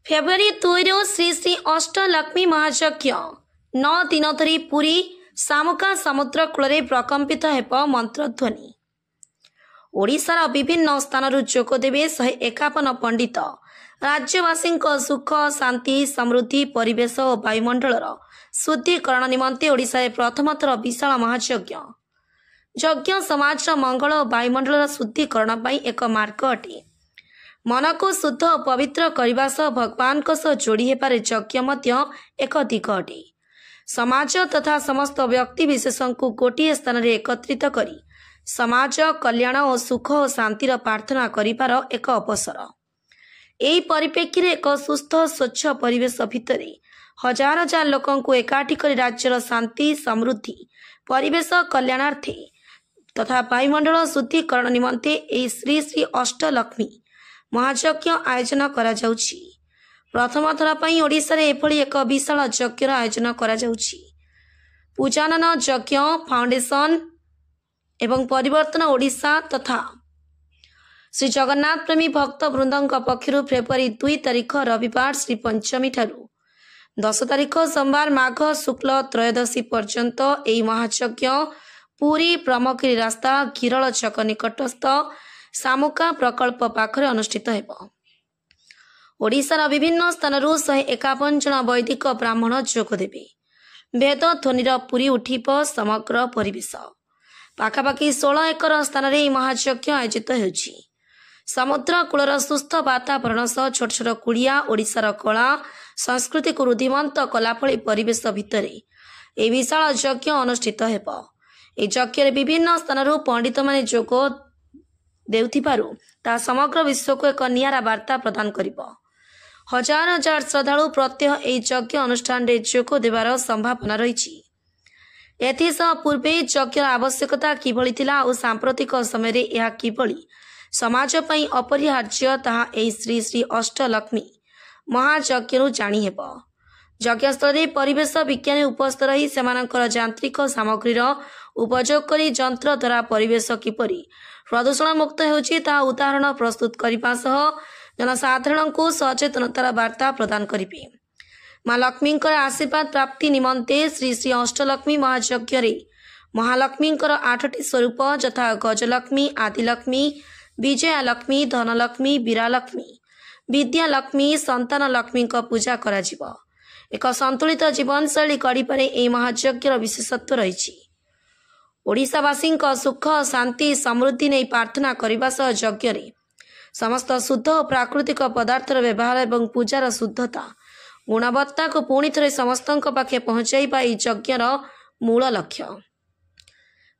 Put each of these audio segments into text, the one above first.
February 2 Shri Shri Ashtalakshmi महायज्ञ 9 दिन धरी पुरी शामुका समुद्र कूल प्रकम्पित हेब मंत्रध्वनि। ओडिशार विभिन्न स्थानरू जोगदेवे 151 पंडित राज्यवासी सुख शांति समृद्धि परिवेश और वायुमंडल शुद्धिकरण निमंते ओडिशा प्रथम थर विशाल महायज्ञ यज्ञ समाज मंगल और वायुमंडल शुद्धिकरण पर एक मार्ग अटे। मन को शुद्ध और पवित्र करने सह भगवान जोड़ी हेबार यज्ञ एक दिग अटे। समाज तथा समस्त व्यक्ति विशेष को गोटे स्थान में एकत्रित करी समाज कल्याण और सुख और शांतिर प्रार्थना करिबार एक अवसर। यही परिप्रेक्षी में एक सुस्थ स्वच्छ परिवेश भितर हजार हजार लोकों को एकाठी कर राज्यर शांति समृद्धि परिवेश कल्याणार्थे तथा वायुमंडल शुद्धिकरण निमंते यही श्री श्री अष्टलक्ष्मी महायज्ञ आयोजन करा जाउछि। प्रथम थर पई ओडिसा रे एभली एक विशाल यज्ञर आयोजन करा जाउछि। पूजानन यज्ञ फाउंडेशन एवं परिवर्तन ओडिशा तथा श्री जगन्नाथ प्रेमी भक्त वृंदों पक्षर फेब्रुआरी 2 तारिख रविवार श्री पंचमी ठारू 10 तारिख सोमवार माघ शुक्ल त्रयोदशी पर्यंत यह महायज्ञ पुरी ब्रह्मगिरी रास्ता गिरल छक निकटस्थ शामुका प्रकल्प पाखरे अनुष्ठित हेब। ओडिशार विभिन्न स्थानरू 151 जन वैदिक ब्राह्मण जोगदेवे। वेद ध्वनिर पुरी उठिब समग्र परिवेश। पाखापाखि 16 एकर स्थान में महायज्ञ आयोजित होछि। समुद्र कूलर सुस्थ वातावरण सह छोट छोट कुड़िया ओडिशार कला संस्कृति को रुद्धिमंत कलाफली परिवेश भितर यह विशाल यज्ञ अनुष्ठित हेब। यज्ञ विभिन्न स्थानरू पंडित माने जोग देउथिबारु ता समग्र विश्व को एक नियारा वार्ता प्रदान करिब। हजार हजार श्रद्धालु प्रत्यह यह यज्ञ अनुष्ठान रे जोग देवार संभावना रही। एथिसह पूर्वे यज्ञर आवश्यकता किभली थिला और सांप्रतिक समय रे यह किभली समाज पई अपरिहार्य ताहा एही श्री श्री अष्टलक्ष्मी महायज्ञ जाणी हेब। यज्ञस्थल परिवेश विज्ञानी उपस्थित रही सेमानकर यांत्रिक सामग्रीर उपयोग करी यंत्र द्वारा परिवेश किपरि प्रदूषण मुक्त होछि ता उदाहरण प्रस्तुत करने सह जनसाधारण को सचेतनतार वार्ता प्रदान करिबे। माँ लक्ष्मी आशीर्वाद प्राप्ति निमंते श्री श्री अष्टलक्ष्मी महायज्ञ महालक्ष्मी 8टी स्वरूप यथा गजलक्ष्मी आदिलक्ष्मी विजयालक्ष्मी धनलक्ष्मी वीरालक्ष्मी विद्यालक्ष्मी संतान लक्ष्मी पूजा करा जिवो। एक संतुलित जीवन शैली गढ़िबारे यह महायज्ञर विशेषत्व रही। ओडिशावासी सुख शांति समृद्धि नहीं प्रार्थना करने सह यज्ञ समस्त शुद्ध और प्राकृतिक पदार्थर व्यवहार एवं पूजार शुद्धता गुणवत्ता को पुणी थे समस्त पाखे पहुंचाइबा यज्ञर मूल लक्ष्य।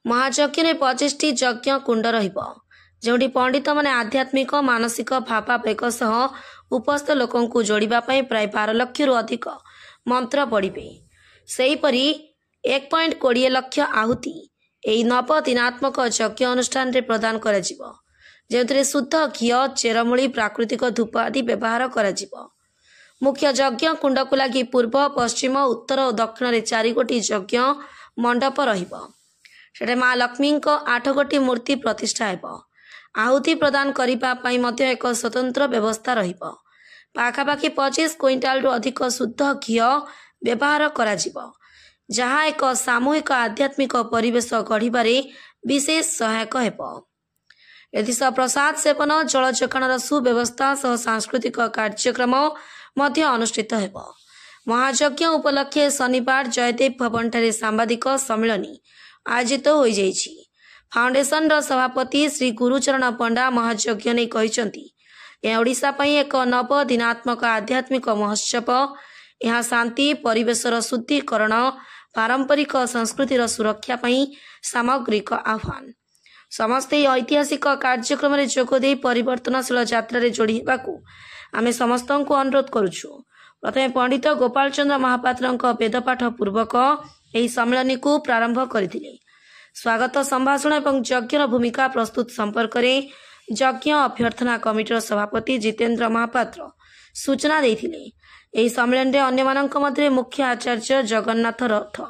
महायज्ञ में 25टी यज्ञ कुंड रहिबो जोटी पंडित माने आध्यात्मिक मानसिक भावावेग सह उपस्थित लोकों को जोड़िबा पई प्राय 12 लाख रु अधिक मंत्र पढ़िबे। सेहीपरि 1.20 लाख आहुति यही नव दिनात्मक यज्ञ अनुष्ठान रे प्रदान करा जिवो जेउथरे शुद्ध घी चेरमूली प्राकृतिक धूप आदि व्यवहार करा जिवो। मुख्य यज्ञ कुंड को लगी पूर्व पश्चिम उत्तर और दक्षिण रे 4 गोटी यज्ञ मंडप रहिबो। सेठे माँ लक्ष्मी 8 गोटी मूर्ति प्रतिष्ठा हेबो। आहुति प्रदान करिबा पई मध्ये एक स्वतंत्र व्यवस्था रहिबो। पाखापाखि 25 क्विंटाल रु अधिक शुद्ध घी व्यवहार करा जिवो जहाँ एक सामूहिक आध्यात्मिक परिवेश गढ़िबारे विशेष सहायक हेबो। एथिसह प्रसाद सेवन जल जोगाणर सुव्यवस्था सह सांस्कृतिक कार्यक्रम मध्य अनुष्ठित हेबो। महायज्ञ उपलक्षे शनिवार जयदेव भवन ठारे सांबादिक सम्मेलन आयोजित हो जाइछि। फाउंडेशन रो सभापति श्री गुरुचरण पंडा महायज्ञ ने कहिसंती यह ओडिशा पई एक नव दिनात्मक आध्यात्मिक महोत्सव। यह शांति परिवेशर शुद्धिकरण पारंपरिक संस्कृतिर सुरक्षा पई सामग्रिक आह्वान। समस्ते ऐतिहासिक कार्यक्रम रे जोगदे परिवर्तनशील यात्रा रे जोड़ी हेबाकू आमे समस्त को अनुरोध करुछु। प्रथमे पंडित गोपाल चंद्र महापात्र वेदपाठ पूर्वक यह सम्मेलन को प्रारंभ करथिले। स्वागत संभाषण एवं यज्ञर भूमिका प्रस्तुत संपर्क में यज्ञ अभ्यर्थना कमिटीर सभापति जितेन्द्र महापात्र सूचना देथिले। यह सम्मेलन में अन्य मानक मध्य मुख्य आचार्य जगन्नाथ रथ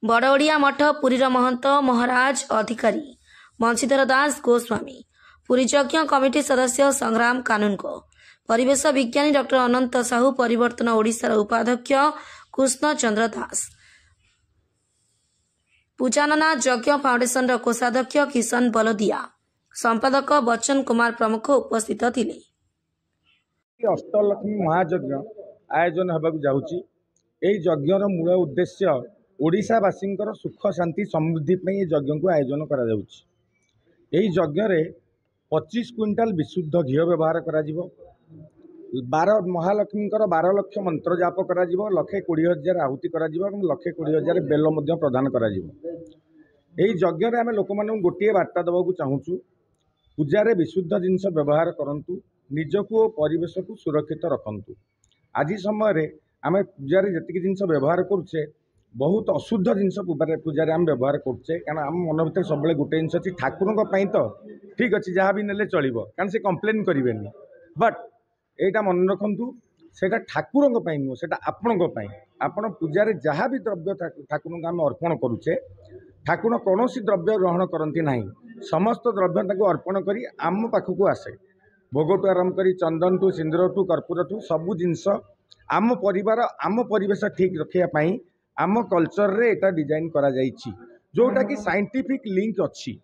बड़ोड़िया मठ पुरीर महंत महाराज अधिकारी बंशीधर दास गोस्वामी पुरी यज्ञ कमिटी सदस्य संग्राम कानून को परिवेश विज्ञानी डॉक्टर अनंत साहू, परिवर्तन ओडिशार उपाध्यक्ष कृष्ण चंद्र दास, पूजानना यज्ञ फाउंडेशन कोषाध्यक्ष किशन बलदिया, संपादक बच्चन कुमार प्रमुख उपस्थित थिले। अष्टलक्ष्मी महायज्ञ आयोजन होगा जाऊँगी। यही यज्ञर मूल उद्देश्य ओडिशावासी सुख शांति समृद्धि पर यज्ञ को आयोजन करा यही यज्ञ 25 क्विंटाल विशुद्ध घी व्यवहार करा 12 महालक्ष्मी 12 लक्ष मंत्र जाप करा 1,20,000 आहुति करा 1,20,000 बेल प्रदान करा यही यज्ञ आम लोक मानक गोटे बार्ता देवाक चाहूँ, पूजार विशुद्ध जिनस व्यवहार करंतु, निजको और परिवेश को सुरक्षित रखंतु। आज समय आम पूजार जी जिनस व्यवहार करुचे बहुत अशुद्ध जिनस पूजार आम व्यवहार करुचे, कारण आम मन भर सब गोटे जिन अच्छी ठाकुरों तो ठीक अच्छे जहाँ भी ने चलो कारण से कंप्लेन करेंगे, बट यहाँ मन रखु से ठाकुरों नुह से आपण पूजार जहाँ भी द्रव्य ठाकुरों आम अर्पण करुचे, ठाकुर कौन द्रव्य ग्रहण करती ना, समस्त द्रव्य अर्पण करी आम पाखक आसे। भोग टू आरंभ कर चंदन टू सिंदूर टू कर्पूर टू सबू जिनस आम परिवार आम परिवेश ठीक रखापी आम कल्चर रे एटा डिजाइन करा जाइछि, जोटा कि साइंटिफिक लिंक अच्छी।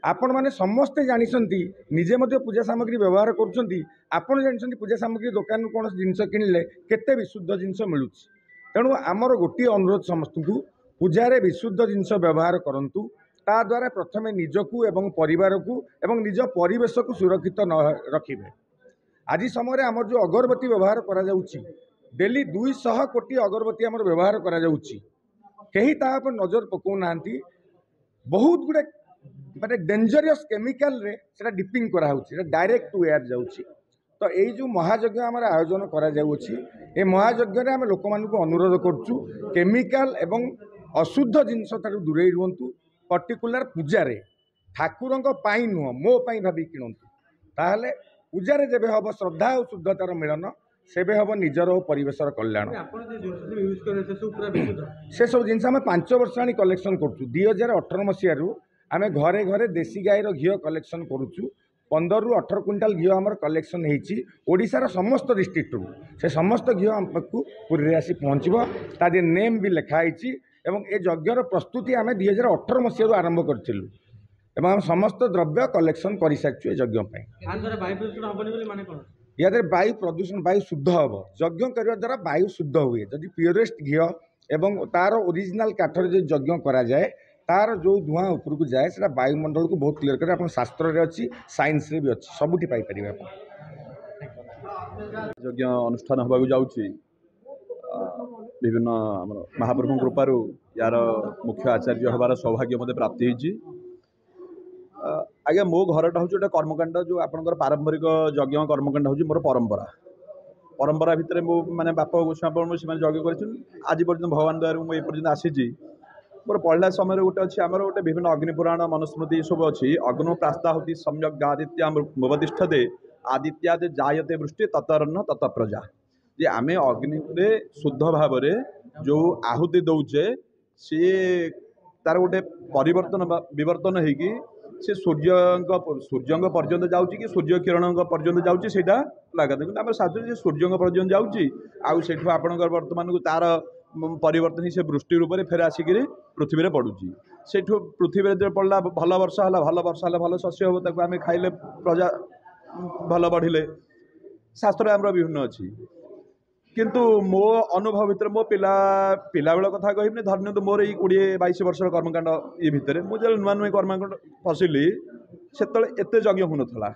आपण माने समस्ते जानिसंती, निजे मध्य पूजा सामग्री व्यवहार करुछंती, आपण जानिसंती पूजा सामग्री दुकान कौन जिनस किनले केते विशुद्ध जिनस मिलुछि। तेणु आमर गोटे अनुरोध समस्त को पूजारे विशुद्ध जिनस व्यवहार करंतु, ता द्वारा प्रथमे निजकू एवं परिवार को एवं निज परिवेश को सुरक्षित न रखिबे। आज समय आमर जो अगरबत्ती व्यवहार करा जाउछि, डेली 200 कोटी अगरबत्ती आमर व्यवहार करा जाउछि, कहीं ता पर नजर पकाउ नांती। बहुत गुडे माने डेंजरियस केमिकल रे सेटा डिपिंग करा होछि, सेटा डायरेक्ट टू एयर जाउछि। तो यही जो महायज्ञ आमर आयोजन करा जाउछि, ए महायज्ञ रे आम लोक मानकु अनुरोध करछु केमिकल एवं अशुद्ध जिनस तारु दूरे रुहंतु। पर्टिकुलर पूजारे ठाकुरों पाई नुह मो पाई भाभी किणंतु, ताहले पूजारे जेबे हब श्रद्धा और शुद्धतार मिलन सेबे हम निजर और परिवेशर कल्याण। से सब जिन आम 5 वर्ष आनी कलेक्शन करुँ। 2018 मसीह आम घरे घरे देसी गाईर घी कलेक्शन करुँ। 15 ରୁ 18 क्विंटाल घी आमर कलेक्शन होती ओडिशार समस्त डिस्ट्रिक्ट रू। से समस्त घी आम पाखु पुरी आसी पहुँचब, ता दे नेम भी लिखाई एवं ए यज्ञर प्रस्तुति आम 2018 मसीह आरंभ करूँ एवं आम समस्त द्रव्य कलेक्शन कर सारी यज्ञ। या वायु प्रदूषण वायु शुद्ध हम यज्ञ करने द्वारा वायु शुद्ध हुए। जदि प्योरेस्ट घी एवं तार ओरिजिनाल काठर जो यज्ञ करा जाए, तार जो धुआं ऊपर को जाए से वायुमंडल को बहुत क्लीयर करे। आप शास्त्र रे अच्छी साइंस रे भी अच्छी सबुठी पाई परिबे। यज्ञ अनुष्ठान होगा जाऊँगी विभिन्न महाप्रभु कृपार यार मुख्य आचार्य हबार सौभाग्य मत प्राप्ति होती। आज्ञा मो घरटा हूँ गोटे कर्मकांड जो आपंकर पारंपरिक यज्ञ कर्मकांड हूँ मोर परंपरा। परंपरा भितर मो माने बाप गोस्वामी से यज्ञ कर आज पर्यटन भगवान द्वारा मुझे पर्यटन आसी। मोर पढ़ला समय गोटे अच्छी आमर गोटे विभिन्न अग्निपुराण मनुस्मृति सब अच्छी। अग्नो प्रास्ताहुति सम्यक आदित्यामुपतिष्ठते आदित्याद जायते वृष्टि ततरन्न तत प्रजा। जे आमे अग्नि शुद्ध भाव जो आहुति दौचे सी तार गोटे परिवर्तन विवर्तन होगी से सूर्य पर्यंत जाऊँगी कि सूर्य किरण पर्यंत जाऊँगी से लगा कि आम शास्त्र सूर्य पर्यंत जाऊँगी आठ आपणकर बर्तमान को तार परिवर्तन ही से वृष्टि रूप में फेर आसिक पृथ्वी में पड़ुची। से पृथ्वी जो पड़ला भल वर्ष है भल शस्य हम ताको आम खाइले प्रजा भल बढ़िले शास्त्र आम विभिन्न अच्छी। किंतु मो अनुभव भितर मो पिला बेल कथा कहबी धरनी तो मोर 20-22 वर्ष कर्मकांड ये भितर मुझे नुआ नुआ कर्मकांड पशिली से एत यज्ञ होना।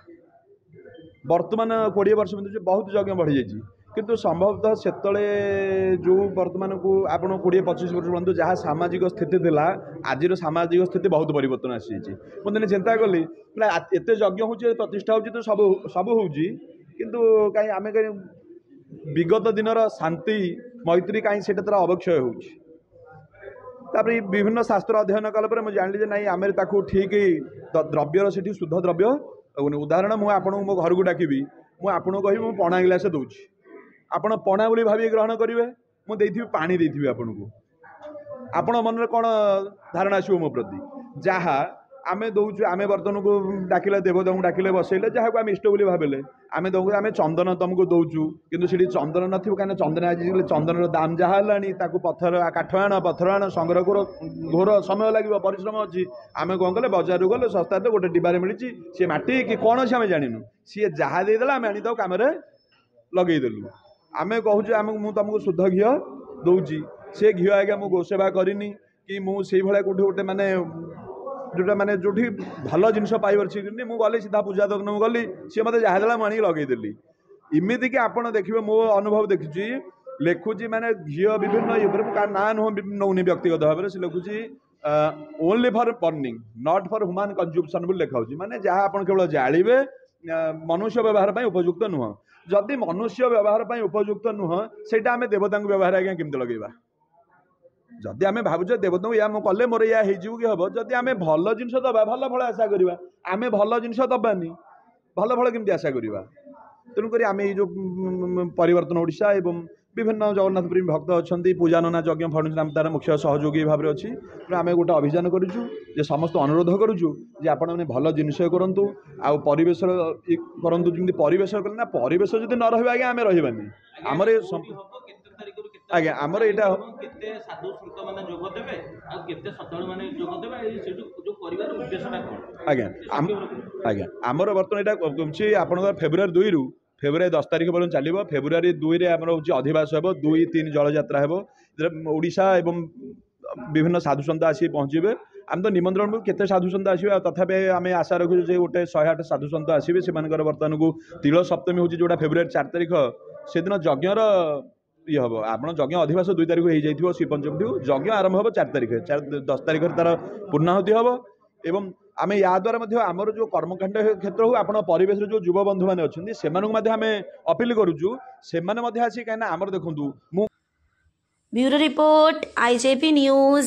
बर्तमान 20 वर्ष में बहुत यज्ञ बढ़ी जाइए, किंतु संभवतः से जो बर्तमान को आप 20-25 वर्ष पର୍ଯ୍यंत जहाँ सामाजिक स्थिति थिला आज सामाजिक स्थिति बहुत परिवर्तन आसी। मुझे चिंता कली एत यज्ञ हो प्रतिष्ठा हो तो सब हो किंतु कहीं आम कहीं विगत दिनर शांति मैत्री कहीं से अवक्षय हो। विभिन्न शास्त्र अध्ययन कलापर मुझे जानी ना आम ठीक द्रव्यर से शुद्ध द्रव्य उदाहरण मुझे आपको मो घर को डाकबी मुझे आपको कह पणा गिलास दूसरी आपण पणा बोली भावी ग्रहण करेंगे मुझे पानी देथि आपन को आपण मन में कौन धारणा आसो मो प्रति जहाँ आमे दौचु आमे बर्तन को डाकिले देवता को डाकिले बसैले जहाँ को आम इष्ट बोली भाविले आमे दौ आमे चंदन तुमको दौचु किंतु से चंदन नथिबो काने चंदन आज चंदन दाम जहाँ हेलानी ताकू पत्थर काठ आण पत्थर आण संग्रह कर घोर समय लगे परिश्रम अच्छी आमे कौन कले बजार गले सस्ता गोटे डिबारे मिली सी माटी कि कौन अच्छे आम जानू सी जहाँ देदेला आम आनी कम लगेदेलु आमे कहूँ आम मुझे तुमको शुद्ध घी दौची से घी आज्ञा मुझे गोसेवा करनी कि मुझे भाया कौटे गोटे माने जोटा माने जो भल जिनस पाइबार मुझे गली सीधा पूजा दर्शन गली सी मत जहाँ देला मुझे लगेदेली इमिति कि आप देखिए मो अनुभव देखी लिखुची माने घी विभिन्न ये ना नुह नौनी व्यक्तिगत भाव से लिखुची only for burning not for human consumption बोली लिखा माने जहाँ आप केवल जाड़े मनुष्य व्यवहार उपयुक्त नुह जदि मनुष्य व्यवहार उपयुक्त नुह से आम देवता व्यवहार आज्ञा केमती लगेगा जदि आम भावुचे देवता या कले मोर या कि हम जदि आम भल जिन दबा भल फल आशा करवा आम भल जिन दबानी भल फल केमती आशा करवा तेणुक आम जो परिवर्तन ओडिशा एवं विभिन्न जगन्नाथ प्रेमी भक्त अच्छा पूजानना यज्ञ फणुराम तार मुख्य सहयोगी भाव अच्छी तेणु आम गोटे अभियान करूँ जे समस्त अनुरोध करूँ जे आपण मैंने भल जिनस करूँ आउ परिवेश करूँ जमी परिवेश कले परिवेश जब न रहा आज्ञा आम रही आमर आज्ञा आमर यहाँ आज्ञा आज्ञा आमर बर्तमान यहाँ आपंकर फेब्रुआरी 2 रु फेब्रुआरी 10 तारीख पर्यटन चलो फेब्रुआरी 2 रे आमर हूँ अधिवास हे 2-3 जलयात्रा हे ओडिशा एवं विभिन्न साधु सन्त आसी पहुँचे आम तो निमंत्रण केते साधु सन्त आसवे तथापि आम आशा रखु गोटे 108 साधु सन्त आसवे से बर्तमान को तिल सप्तमी हूँ जोटा फेब्रुआरी 4 तारीख से दिन यज्ञर ये हम आप यज्ञ अधिवास 2 तारीख हो जाइए श्री पंचम ठू यज्ञ आरंभ हम 4 तारीख 10 तारीख तार पूर्णाहुति हम एवं आम या द्वारा आमर जो कर्मकांड क्षेत्र हो आप परिवेश जो युवा बंधु मैंने अच्छे से आम अपील करुचु से आसी कहीं आमर देखूँ ब्यूरो रिपोर्ट IJP न्यूज।